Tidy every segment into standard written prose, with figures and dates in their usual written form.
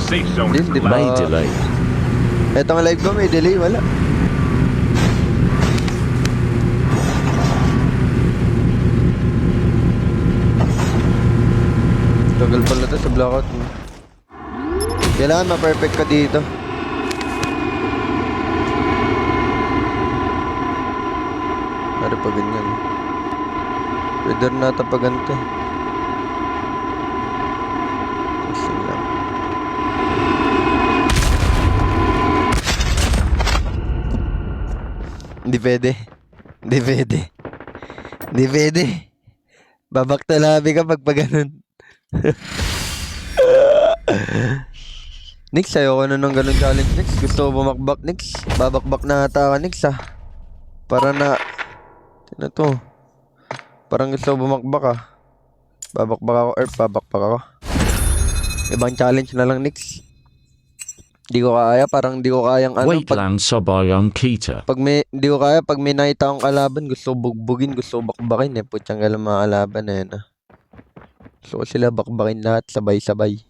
safe zone is Hindi, the may left. delay. Etong live ko may delay, wala. Tagal pala to sa blackout mo. Kailangan ma-perfect ka dito. Ano pa ganyan? Pwede rin nata pa ganito. Kasi lang. Hindi pwede. Hindi pwede. Hindi pwede. Babaktalabi ka pag ganun. Nix, ayoko na ng ganun challenge, Nix. Gusto ko bumakbak, Nix. Babakbak na ata ka, Nix, ah. Para na... Ano to? Parang gusto ko bumakbak, ah. Babakbak ako, Earth, babakbak ako. Ibang challenge na lang, Nix. Di ko kaya, parang di ko kayang ano. Wait lang sabay ang kita. Pag may, di ko kaya, pag may nakita akong kalaban, gusto ko bugbugin, gusto ko bakbakin, eh. Putyang galang mga kalaban na yan, ah. Gusto ko sila bakbakin lahat, sabay-sabay.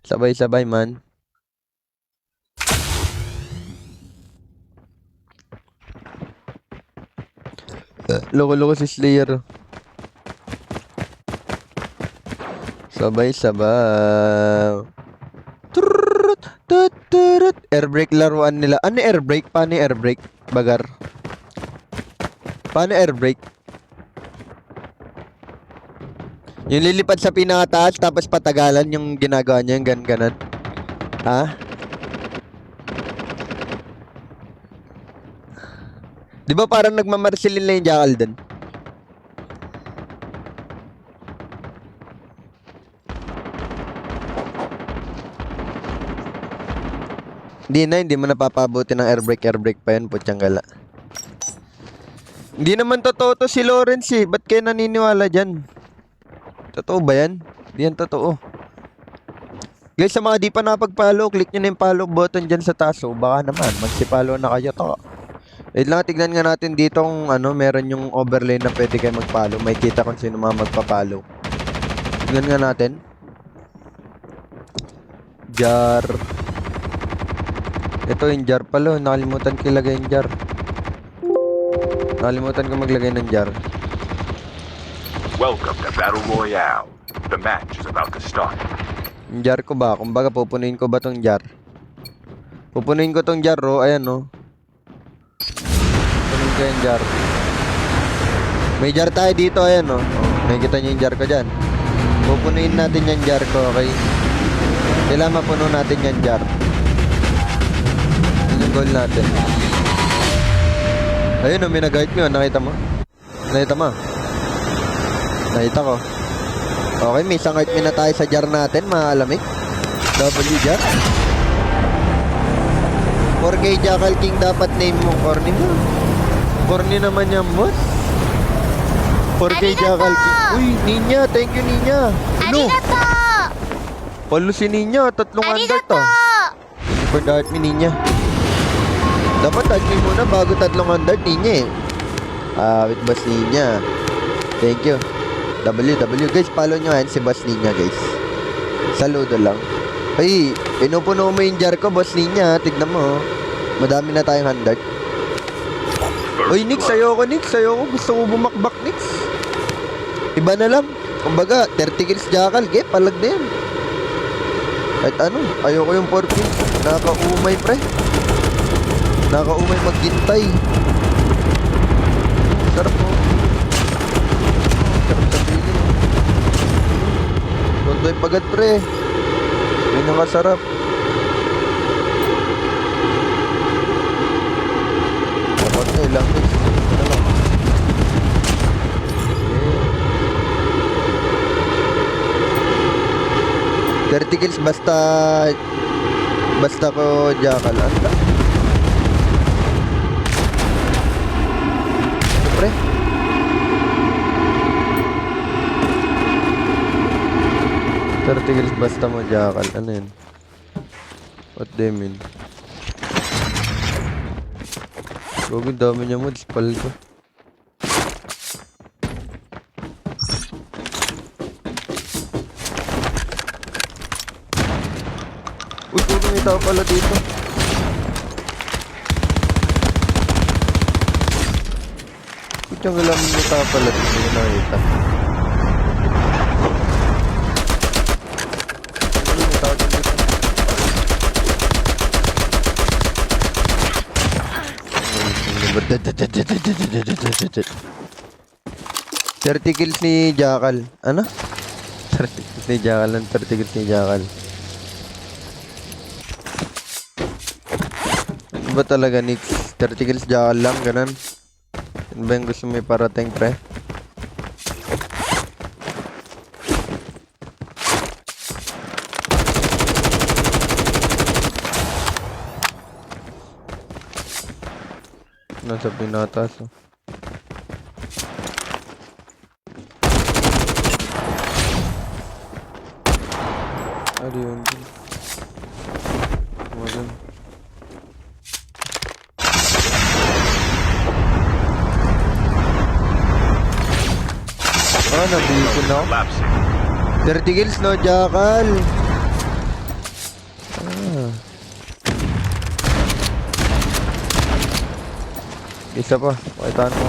Sabay-sabay, man. Loko-loko si Slayer. Sabay-sabay. Airbrake laruan nila. Ano airbrake? Paano airbrake? Bagar. Paano airbrake? Yung lilipad sa pinakataas tapos patagalan yung ginagawa niya yung ganan. Ha? Di ba parang nagmamarsilin na yung jackal dun? Hindi mo napapabuti ng airbrake pa yun, putyang gala. Hindi naman totoo to si Lawrence eh. Ba't kayo naniniwala dyan? Totoo ba yan? Hindi yan totoo. Guys, sa mga di pa nakapag-follow, click nyo na yung follow button dyan sa taas. So, baka naman, mag-follow na kayo to. Wait lang, tignan nga natin dito kung ano, meron yung overlay na pwede kayo mag-follow. May kita kung sino mga magpa-follow. Tignan nga natin. Jar. Ito yung jar pala. Nakalimutan ko ilagay yung jar. Nakalimutan ko maglagay ng jar. Welcome to Battle Royale. The match is about to start. Yung jar ko ba? Kumbaga pupunuin ko ba tong jar? Pupunuin ko tong jar, oh. Ayan, oh. Pupunuin ko yung jar. May jar tayo dito, ayan, oh. Nakikita nyo yung jar ko dyan. Pupunuin natin yung jar ko, okay? Kailangan mapuno natin yung jar. Yun yung goal natin. Ayun, oh, minagayit ko. Nakita mo? Nakita mo? Nakita ko. Okay, may isang heart na tayo sa jar natin, mga alamig. W jar. 4K Jackal King dapat name mo. Corny mo. Corny naman yan, boss. 4K Jackal King. Uy, Ninya. Thank you, Ninya. Ano? Palo si Ninya. 300 to. For the heart me, Ninya. Dapat tag me muna bago 300, Ninya eh. With boss Ninya. Thank you. W guys, follow nyo yan si Boss Ninya guys. Saludo lang. Ay, pinupuno mo yung jar ko, Boss Ninya. Tignan mo. Madami na tayong 100. Uy, Nix, ayoko Nix. Ayoko. Gusto ko bumakbak, Nix. Iba na lang. Kumbaga, 30 kills jackal. Palag na yan. Kahit ano, ayoko yung 4 kills. Nakakaumay, pre. Nakakaumay maghintay. Sarap mo. Kondoy pagat, pre. Ganyan kasarap. Dapat na ilang mix. Ito lang. Okay. 30 kills basta ko jackal. Anda. Pre. Kills basta mo jackal. Ano yun? What do you mean? Gugod dami niya mo. Dispal ko. may tao pala dito. Kutsang alam may tao pala dito. Hindi ko nakita. May tao dito. 30 kills ni Jackal. Ano? 30 kills ni Jackal. 30 kills ni Jackal. Ano ba talaga, Nix? 30 kills Jackal lang, ganun. Ano ba yung gusto mo iparating, pre? Nasa pinatas, oh. Ano yun? Walang. Ah, nabiko na. Collapsing. 30 kills, no, Jackal? Ah. Isa pa, pakitaan mo.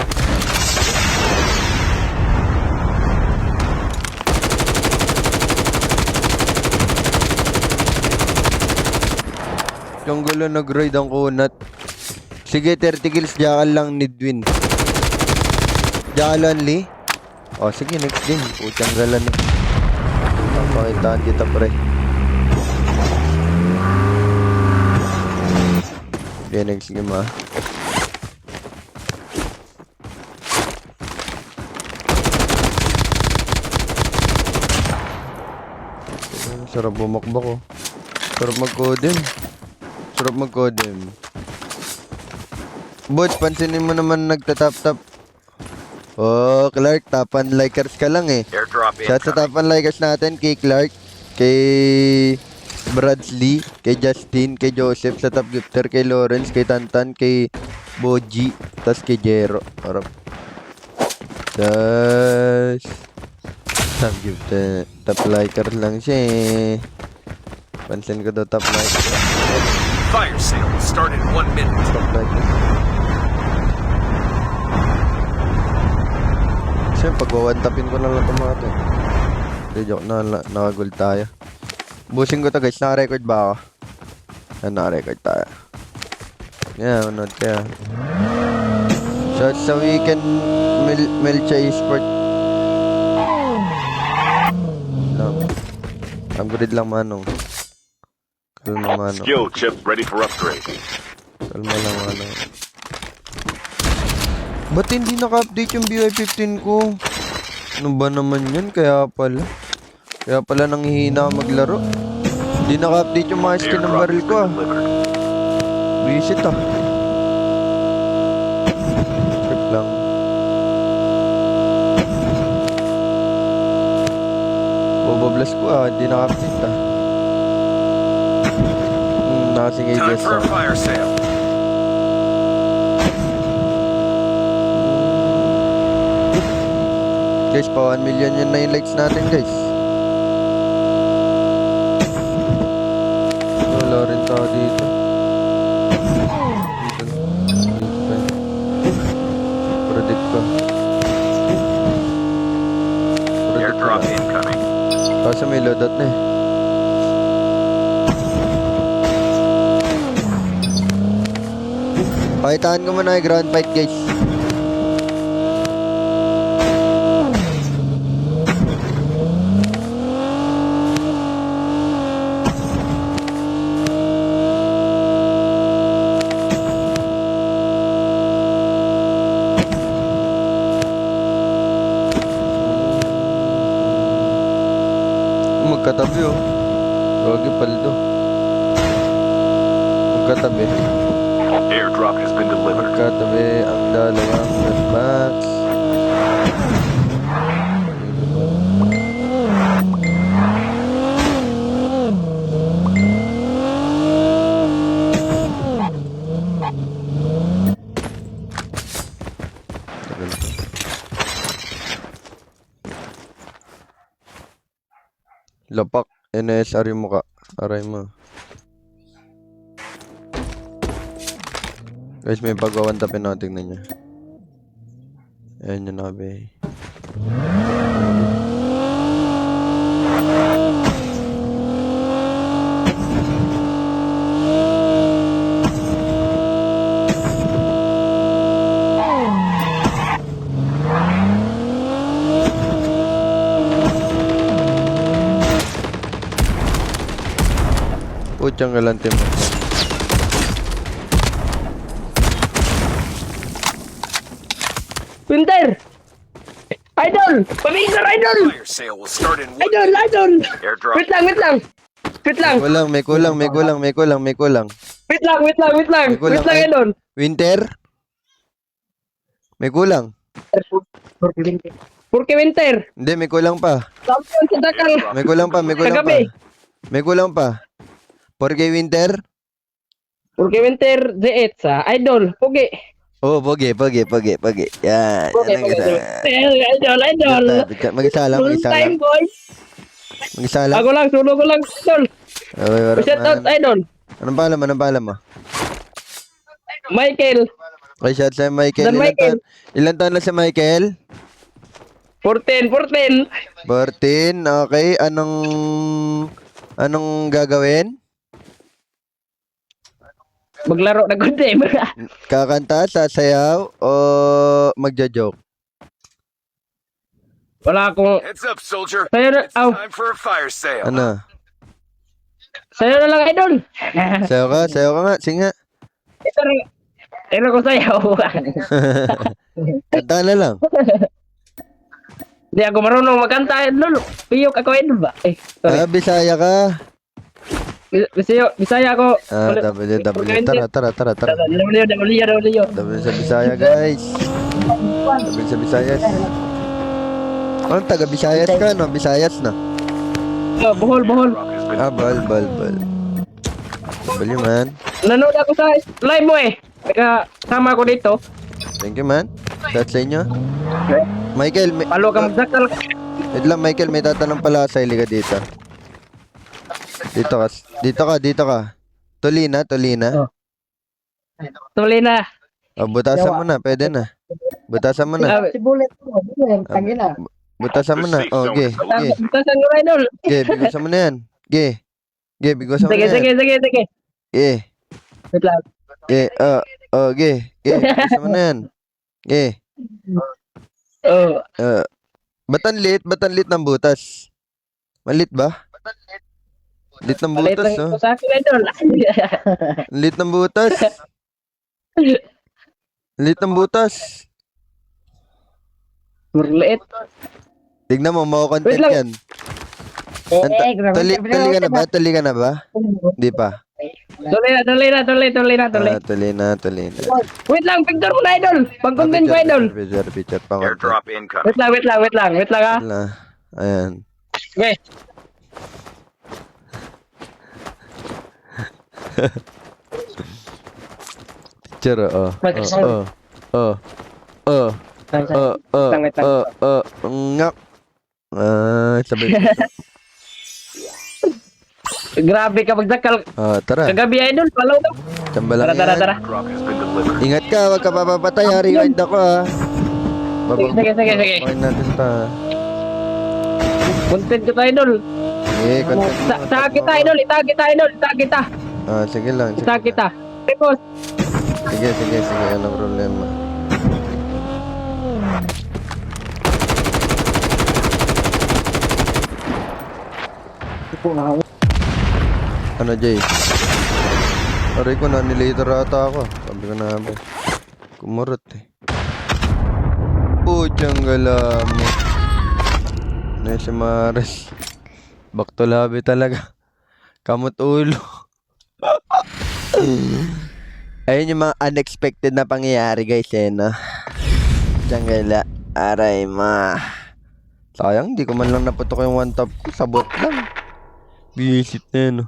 Yung gulo nag-raid ang kunat. Sige, 30 kills, Jackal lang, need win. Jackal only? O, sige, next game. Putyang galan eh. Pakitaan kita, pre. Okay, next game, ah. Sarap bumakbak, oh. Sarap mag-codem. Sarap mag-codem. Bot, pansinin mo naman nagtatap-tap. Oh, Clark, tapan likers ka lang eh. Airdrop Sa incoming. tapan likers natin kay Clark, kay Bradley, kay Justin, kay Joseph, sa top gifter, kay Lawrence, kay Tantan, kay Boji, tas kay Jero. Harap. Tas top gifter, top likers lang siya eh. Pansin ko daw top likers. Fire sale will start in 1 minute. Top likers. Siyempre, pag-wawantapin ko na lang ito mga ito. Hindi, joke na, nakagold tayo. Busing ko to guys, naka-record ba ako? Yan, naka-record tayo. Yeah, manood kaya. Shout sa weekend, Melcha Esport. Lang. Upgrade lang, manong. Kalma, manong. Skill chip ready for upgrade. Kalma lang, manong. Ba't hindi naka-update yung BY15 ko? Ano ba naman yun? Kaya pala nanghihina ako maglaro. Hindi naka-update yung mga skin ng Airdrop barrel has ko, ah. been delivered. Visit, ah. Trip lang. Boboblas ko, ah. Hindi naka-update, ah. Nakasing Time ABS, for a ah. fire sale. Guys, pa 1 million yun na yung likes natin, guys. Wala rin tao dito. Predict ko. Airdrop incoming. Kasi may loadout na eh. Pakitaan ko muna yung ground fight, guys. Magkatabi, oh. Rogi paldo. Magkatabi. Airdrop has been delivered. Magkatabi ang dalawang netbox. Lapak, NSR yung mukha. Aray mo. Guys, may pagwawantapin natin na niya. Ayan yung nabi. Putyang galante mo. Winter! Idol! Pamingkar, idol! Fire sale will start in 1 Idol, minute. idol! Airdrop. Wait lang, wait lang! Wait lang! May kulang. Wait lang, wait lang! May kulang. Wait lang, idol! Winter? May kulang. Porque Winter! Hindi, may kulang pa. Champion sa Dakal! May kulang pa. Kagabi. May kulang pa. Porque Winter? Porque Winter Z8 sa Idol! Pugi! Oh, pogi. Yan. Pugi, Yan ang pugi! isa. Idol! Mag-isa lang. Full time, boy! Mag-isa lang. Ako lang, solo ko lang, idol! Shout out, idol! Anong pangalan mo? Michael! Okay, shout sa Michael. Dan Michael. Ilan taon na si Michael? 14! 14. Okay. Anong gagawin? Maglaro na good game. Kakanta, sasayaw, o magja-joke? Wala akong... Heads up, soldier. Sayo na, It's time for a fire sale. Ano? Sayo na lang, idol! Sayaw ka nga. Sige nga. Ito ko sayaw. Kanta na lang. Hindi ako marunong magkanta, idol. Piyok ako, idol ba? Sorry. Bisaya ka. Bisaya ako. W. Tara. W. W sa Bisaya, guys. W sa Bisayas. Anong taga Bisayas ka, no? Bisayas na. Bohol. Rock has been Bal. Bali, man. Nanood ako sa live mo eh. Kasama ko dito. Thank you, man. That's sa inyo. Michael, Palo ka magdakal. wait lang, Michael, may tatanong pala sa ka dito. Dito ka. Tolina. Oh. Tuloy na. Butasan mo na, pwede na. Butasan mo na. Si Bullet mo. Tangina. Butasan mo na. Okay. Tasan ko, idol. Bigosan mo na yan. Bigosan mo na yan. Sige. Wait lang. Bigosan mo na yan. Oh. Ba't ang lit ng butas? Malit ba? Lit ng Palit butas, lang no? ito sa akin, idol. Lit ng butas. Lit ng butas. Murliit. Tignan mo, content Wait lang. yan. Tali ka na ba? Hindi pa. Tuloy na. Tali na. Wait lang, picture mo na, idol. Pag-content ko, idol. Picture pa. airdrop incoming. Wait lang, ha. Ayan. Okay. Picture, ngak. Sabay. Grabe ka magdakal. Tara. Kagabi, idol. Palaw ka. Tsamba lang Tara. yan. Airdrop has been delivered. Ingat ka, wag ka papapatay. Rewind ako, ha. Sige. Babaguhin natin ta. Content ko, idol. Content mo. Sa kita, idol. Itag kita. Sige lang. Itag kita. Tapos, Sige. Anong problema? Ano, Jay? Aray ko, nanilater ata ako. Sabi ko na ba. Kumurot eh. Putyang gala mo. Nasa Maris. Back to labi talaga. Kamot ulo. Ayun yung mga unexpected na pangyayari, guys, no? Putyang gala. Aray ma. Sayang, di ko man lang naputok yung one top ko. Sabot lang. Bisit na yun, no?